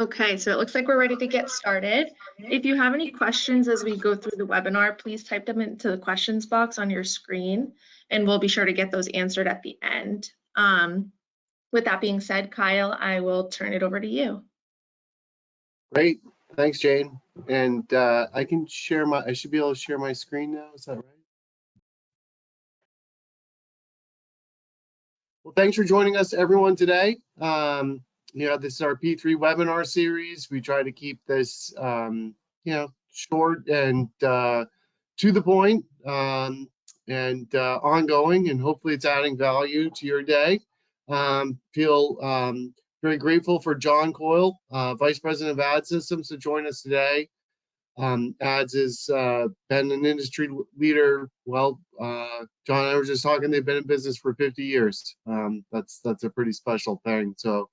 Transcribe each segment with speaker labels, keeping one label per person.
Speaker 1: Okay, so it looks like we're ready to get started. If you have any questions as we go through the webinar, please type them into the questions box on your screen, and we'll be sure to get those answered at the end. With that being said, Kyle, I will turn it over to you.
Speaker 2: Great, thanks, Jane. And I should be able to share my screen now, is that right? Well, thanks for joining us, everyone, today. This is our P3 webinar series. We try to keep this, short and to the point and ongoing, and hopefully it's adding value to your day. Feel very grateful for John Coyle, Vice President of Ad Systems, to join us today. Ads has been an industry leader. Well, John and I were just talking, they've been in business for 50 years. That's a pretty special thing. So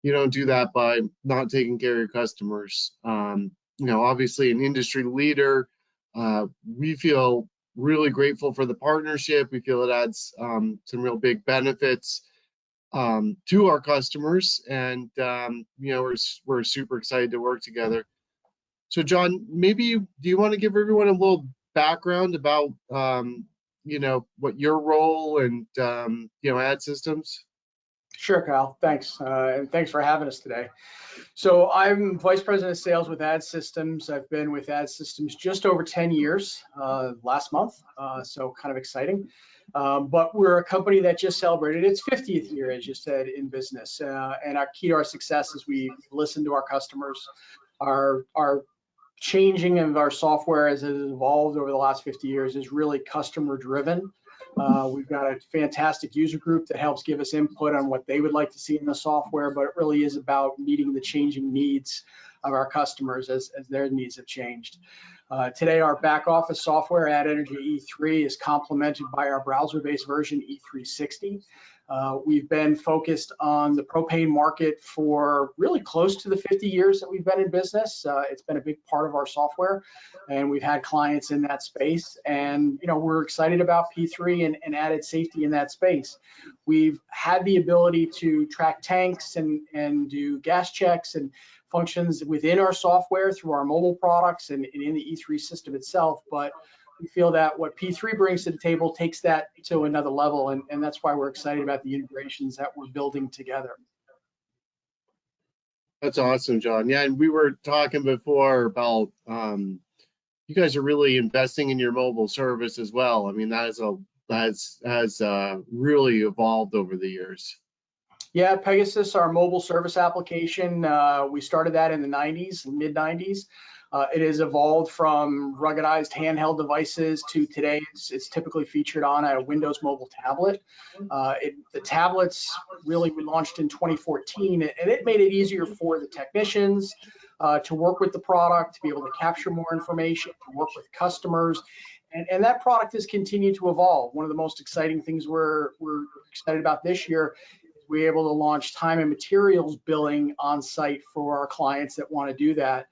Speaker 2: you don't do that by not taking care of your customers. Obviously an industry leader. We feel really grateful for the partnership. We feel it adds some real big benefits to our customers, and we're super excited to work together. So John, maybe do you want to give everyone a little background about what your role and ad systems?
Speaker 3: Sure, Kyle. Thanks. And thanks for having us today. So I'm Vice President of Sales with Ad Systems. I've been with Ad Systems just over 10 years last month, so kind of exciting. But we're a company that just celebrated its 50th year, as you said, in business. And our key to our success is we listen to our customers. Our changing of our software as it has evolved over the last 50 years is really customer driven. We've got a fantastic user group that helps give us input on what they would like to see in the software, but it really is about meeting the changing needs of our customers as their needs have changed. Today, our back office software, Ad Energy E3, is complemented by our browser-based version, E360. We've been focused on the propane market for really close to the 50 years that we've been in business. It's been a big part of our software, and we've had clients in that space. And we're excited about P3 and added safety in that space. We've had the ability to track tanks and do gas checks and functions within our software through our mobile products and in the E3 system itself, but we feel that what P3 brings to the table takes that to another level, and that's why we're excited about the integrations that we're building together.
Speaker 2: That's awesome, John. Yeah, and we were talking before about you guys are really investing in your mobile service as well. I mean, that has really evolved over the years.
Speaker 3: Yeah, Pegasus, our mobile service application, we started that in the 90s, mid 90s. It has evolved from ruggedized handheld devices to today. It's typically featured on a Windows mobile tablet. The tablets really we launched in 2014, and it made it easier for the technicians to work with the product, to be able to capture more information, to work with customers. And that product has continued to evolve. One of the most exciting things we're excited about this year is we're able to launch time and materials billing on site for our clients that want to do that.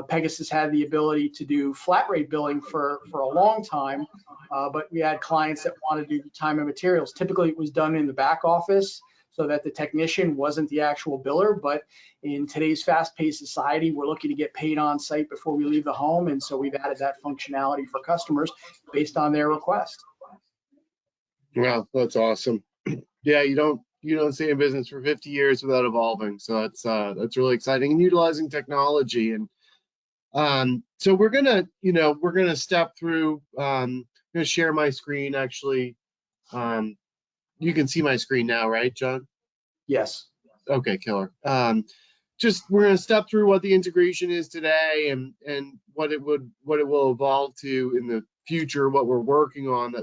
Speaker 3: Pegasus had the ability to do flat rate billing for a long time, but we had clients that wanted to do time and materials. Typically, it was done in the back office so that the technician wasn't the actual biller, but in today's fast-paced society, we're looking to get paid on site before we leave the home, and so we've added that functionality for customers based on their request.
Speaker 2: Wow, that's awesome. Yeah, you don't stay in business for 50 years without evolving, so that's really exciting and utilizing technology. And so we're gonna step through. I'm gonna share my screen. Actually, you can see my screen now, right, John?
Speaker 3: Yes.
Speaker 2: Okay, killer. We're gonna step through what the integration is today and what it will evolve to in the future, what we're working on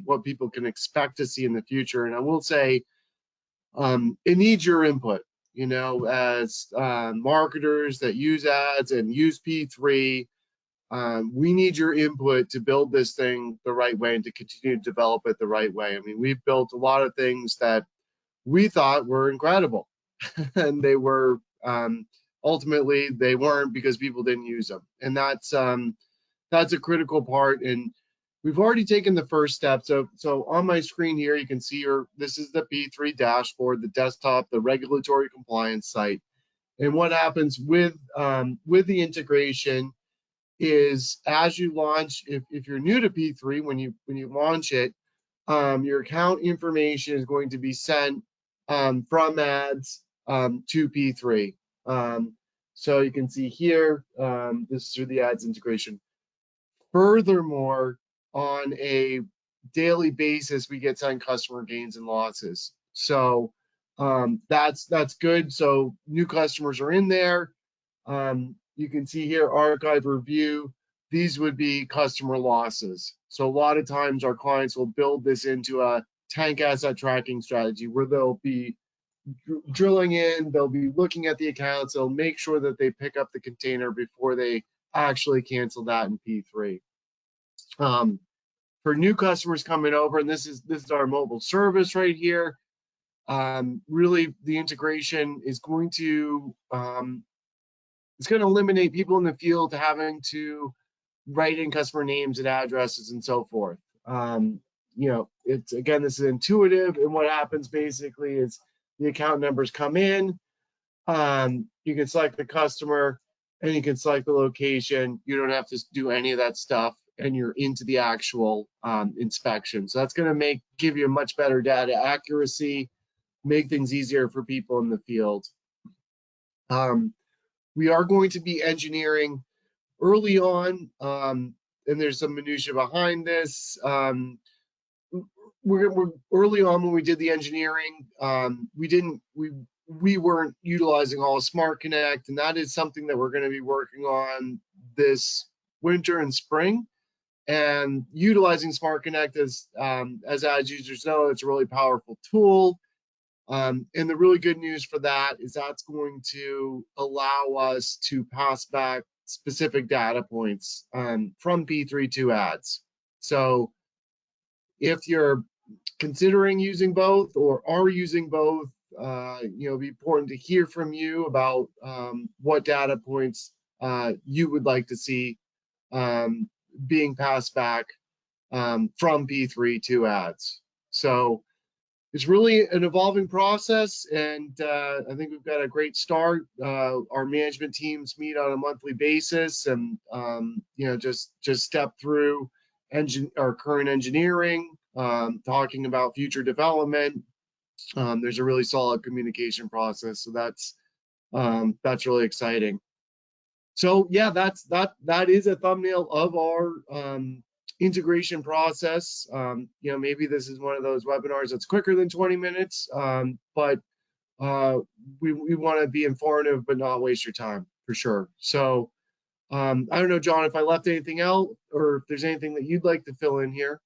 Speaker 2: what people can expect to see in the future. And I will say, it needs your input. As marketers that use ads and use P3, we need your input to build this thing the right way and to continue to develop it the right way. I mean, we've built a lot of things that we thought were incredible, and they were ultimately they weren't because people didn't use them, and that's a critical part. And we've already taken the first step. So on my screen here, you can see this is the P3 dashboard, the desktop, the regulatory compliance site. And what happens with the integration is, as you launch, if you're new to P3, when you launch it, your account information is going to be sent from ads to P3. So you can see here, this is through the ads integration. Furthermore, on a daily basis, we get sent customer gains and losses. So that's good. So new customers are in there. You can see here, archive review. These would be customer losses. So a lot of times our clients will build this into a tank asset tracking strategy where they'll be drilling in, they'll be looking at the accounts, they'll make sure that they pick up the container before they actually cancel that in P3. For new customers coming over, and this is our mobile service right here. Really, the integration is going to eliminate people in the field having to write in customer names and addresses and so forth. It's, again, this is intuitive, and what happens basically is the account numbers come in. You can select the customer and you can select the location. You don't have to do any of that stuff, and you're into the actual inspection. So that's going to give you a much better data accuracy, make things easier for people in the field. We are going to be engineering early on, and there's some minutia behind this. We're early on when we did the engineering, we weren't utilizing all of Smart Connect, and that is something that we're going to be working on this winter and spring. And utilizing Smart Connect, as ads users know, it's a really powerful tool. And the really good news for that is that's going to allow us to pass back specific data points from P3 to ads. So if you're considering using both or are using both, it'd be important to hear from you about what data points you would like to see being passed back from P3 to ads. So it's really an evolving process, and I think we've got a great start. Our management teams meet on a monthly basis, and just step through our current engineering, talking about future development. There's a really solid communication process, so that's really exciting. So yeah, that is a thumbnail of our integration process. Maybe this is one of those webinars that's quicker than 20 minutes, but we want to be informative but not waste your time, for sure. So I don't know, John, if I left anything out or if there's anything that you'd like to fill in here.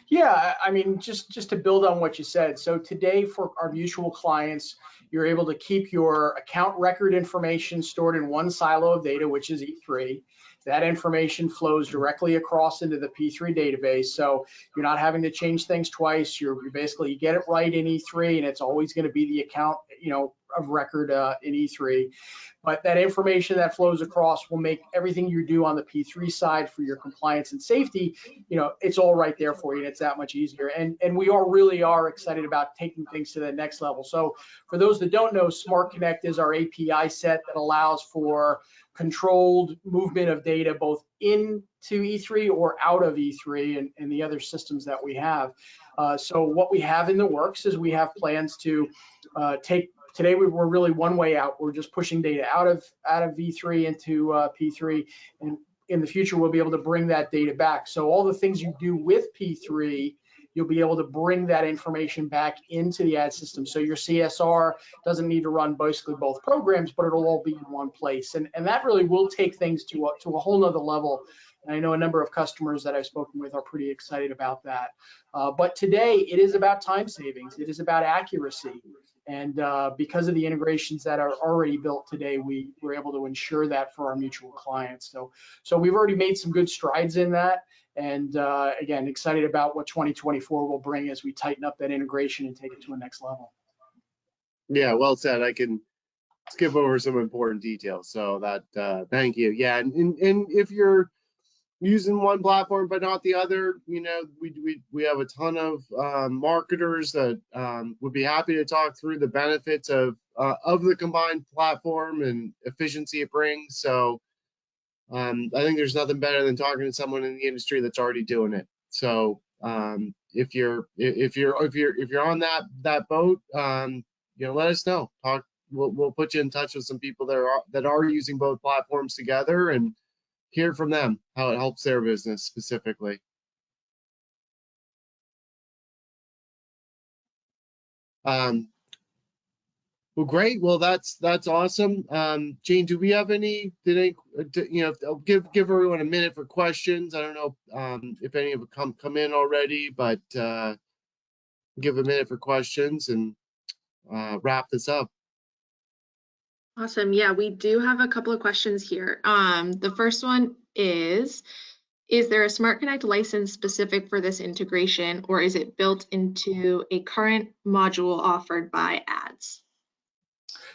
Speaker 3: Yeah, I mean, just to build on what you said. So today for our mutual clients, you're able to keep your account record information stored in one silo of data, which is E3. That information flows directly across into the P3 database. So you're not having to change things twice. You get it right in E3, and it's always going to be the account, of record in E3. But that information that flows across will make everything you do on the P3 side for your compliance and safety, it's all right there for you, and it's that much easier. And we really are excited about taking things to the next level. So for those that don't know, Smart Connect is our API set that allows for controlled movement of data both into E3 or out of E3 and the other systems that we have. So what we have in the works is we have plans to today we're really one way out. We're just pushing data out of V3 into P3, and in the future we'll be able to bring that data back. So all the things you do with P3, you'll be able to bring that information back into the ad system. So your CSR doesn't need to run basically both programs, but it'll all be in one place. And that really will take things to a whole nother level. And I know a number of customers that I've spoken with are pretty excited about that. But today it is about time savings. It is about accuracy. And because of the integrations that are already built today, we were able to ensure that for our mutual clients. So we've already made some good strides in that. And again, excited about what 2024 will bring as we tighten up that integration and take it to a next level.
Speaker 2: Yeah, well said. I can skip over some important details. So that, thank you. Yeah, and if you're using one platform but not the other, you know, we have a ton of marketers that would be happy to talk through the benefits of the combined platform and efficiency it brings. So I think there's nothing better than talking to someone in the industry that's already doing it. So if you're on that boat, you know, let us know. We'll put you in touch with some people that are using both platforms together and hear from them how it helps their business specifically. Well, great. Well, that's awesome. Jane, do we have any? You know, I'll give everyone a minute for questions. I don't know if any have come in already, but give a minute for questions and wrap this up.
Speaker 1: Awesome. Yeah, we do have a couple of questions here. The first one is there a Smart Connect license specific for this integration, or is it built into a current module offered by ads?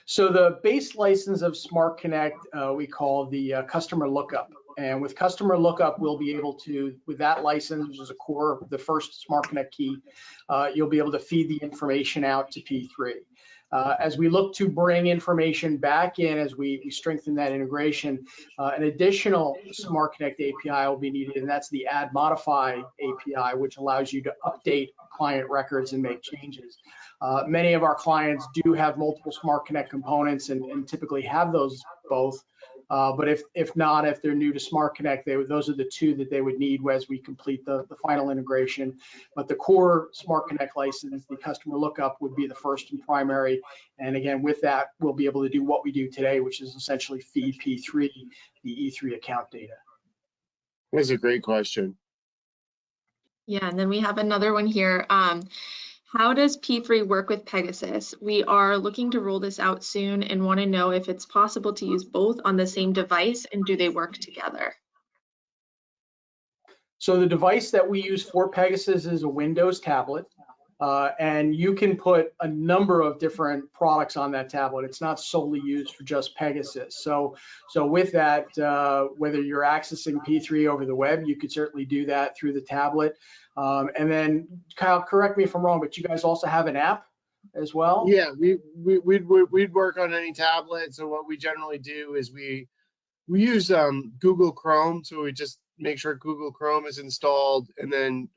Speaker 3: So the base license of Smart Connect, we call the customer lookup. And with customer lookup, we'll be able to, with that license, which is a core, the first Smart Connect key, you'll be able to feed the information out to P3. As we look to bring information back in, as we strengthen that integration, an additional Smart Connect API will be needed, and that's the Add Modify API, which allows you to update client records and make changes. Many of our clients do have multiple Smart Connect components and typically have those both. But if not, if they're new to Smart Connect, those are the two that they would need as we complete the final integration. But the core Smart Connect license, the customer lookup, would be the first and primary. And again, with that, we'll be able to do what we do today, which is essentially feed P3 the E3 account data.
Speaker 2: That's a great question.
Speaker 1: Yeah, and then we have another one here. How does P3 work with Pegasus? We are looking to roll this out soon and want to know if it's possible to use both on the same device, and do they work together?
Speaker 3: So the device that we use for Pegasus is a Windows tablet, and you can put a number of different products on that tablet. It's not solely used for just Pegasus. So with that, whether you're accessing P3 over the web, you could certainly do that through the tablet. And then, Kyle, correct me if I'm wrong, but you guys also have an app as well?
Speaker 2: Yeah, we'd work on any tablet. So what we generally do is we use Google Chrome. So we just make sure Google Chrome is installed, and then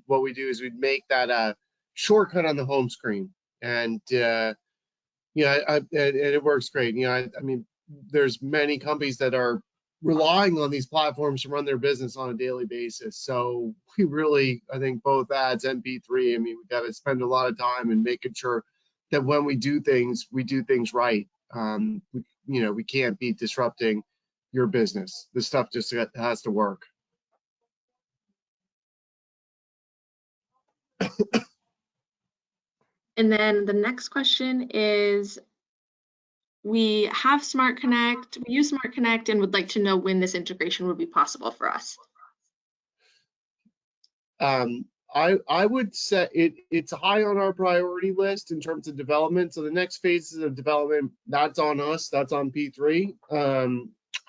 Speaker 2: what we do is we'd make that a shortcut on the home screen, and yeah, and it works great. You know, I mean, there's many companies that are relying on these platforms to run their business on a daily basis. So we really, I think both ads and P3, I mean, we got to spend a lot of time in making sure that when we do things right. You know, we can't be disrupting your business. This stuff just has to work.
Speaker 1: And then the next question is, we have Smart Connect, we use Smart Connect, and would like to know when this integration would be possible for us.
Speaker 2: I would say it's high on our priority list in terms of development. So the next phases of development, that's on us, that's on P3.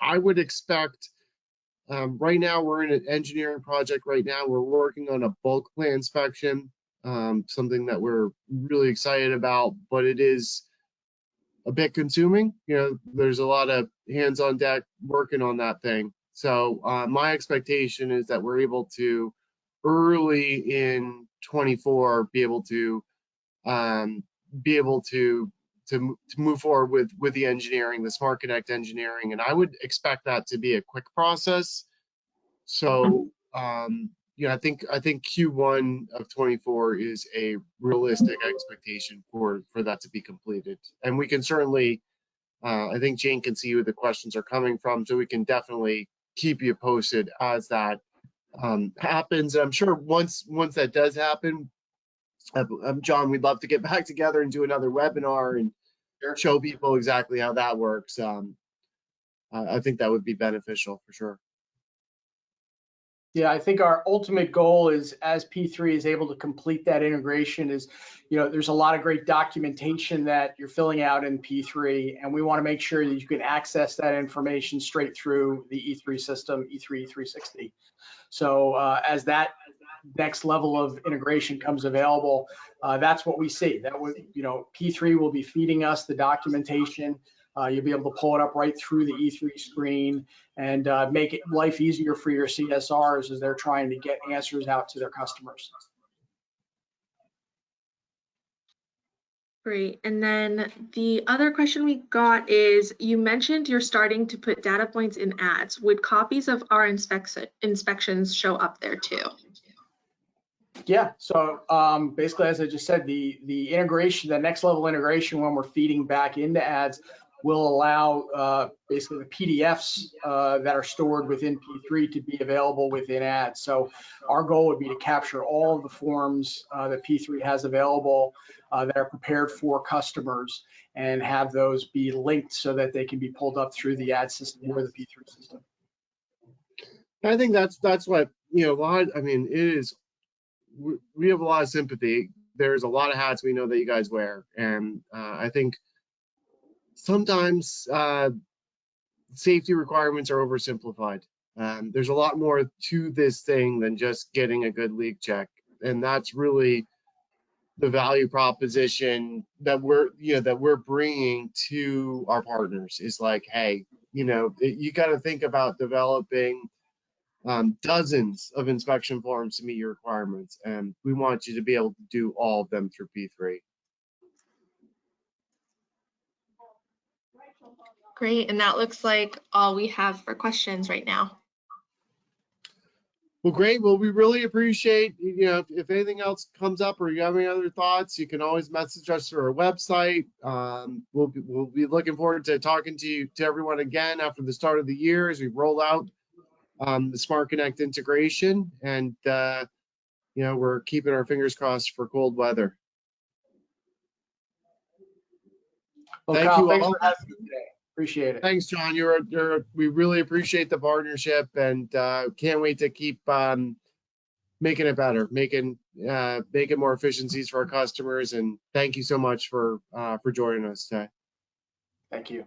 Speaker 2: I would expect, right now we're in an engineering project right now. We're working on a bulk plant inspection, something that we're really excited about, but it is a bit consuming. You know, there's a lot of hands on deck working on that thing. So my expectation is that we're able to early in 24 be able to move forward with the engineering, the Smart Connect engineering, and I would expect that to be a quick process. So yeah, I think Q1 of 24 is a realistic expectation for that to be completed, and we can certainly, I think Jane can see where the questions are coming from, so we can definitely keep you posted as that happens. I'm sure once that does happen, John, we'd love to get back together and do another webinar and show people exactly how that works. I think that would be beneficial for sure.
Speaker 3: Yeah, I think our ultimate goal is, as P3 is able to complete that integration, is, there's a lot of great documentation that you're filling out in P3, and we want to make sure that you can access that information straight through the E3 system, E3 360. So as that next level of integration comes available, that's what we see. That would, P3 will be feeding us the documentation. You'll be able to pull it up right through the E3 screen and make it life easier for your CSRs as they're trying to get answers out to their customers.
Speaker 1: Great. And then the other question we got is, you mentioned you're starting to put data points in ads. Would copies of our inspections show up there too?
Speaker 3: Yeah, so basically, as I just said, the integration, the next level integration when we're feeding back into ads will allow basically the PDFs that are stored within P3 to be available within ads. So our goal would be to capture all of the forms that P3 has available that are prepared for customers and have those be linked so that they can be pulled up through the ad system or the P3 system.
Speaker 2: I think that's what, I mean, it is, we have a lot of sympathy. There's a lot of hats we know that you guys wear. And I think sometimes safety requirements are oversimplified. There's a lot more to this thing than just getting a good leak check. And that's really the value proposition that we're bringing to our partners, is like, hey, you got to think about developing dozens of inspection forms to meet your requirements, and we want you to be able to do all of them through P3.
Speaker 1: Great. And that looks like all we have for questions right now.
Speaker 2: Well, great. Well, we really appreciate, if anything else comes up or you have any other thoughts, you can always message us through our website. We'll be looking forward to talking to everyone again after the start of the year as we roll out the Smart Connect integration, and we're keeping our fingers crossed for cold weather.
Speaker 3: Well,
Speaker 2: Thank
Speaker 3: Kyle,
Speaker 2: you
Speaker 3: thanks
Speaker 2: all.
Speaker 3: for having me today. Appreciate it.
Speaker 2: Thanks, John. We really appreciate the partnership, and can't wait to keep making it better, making more efficiencies for our customers. And thank you so much for joining us today.
Speaker 3: Thank you.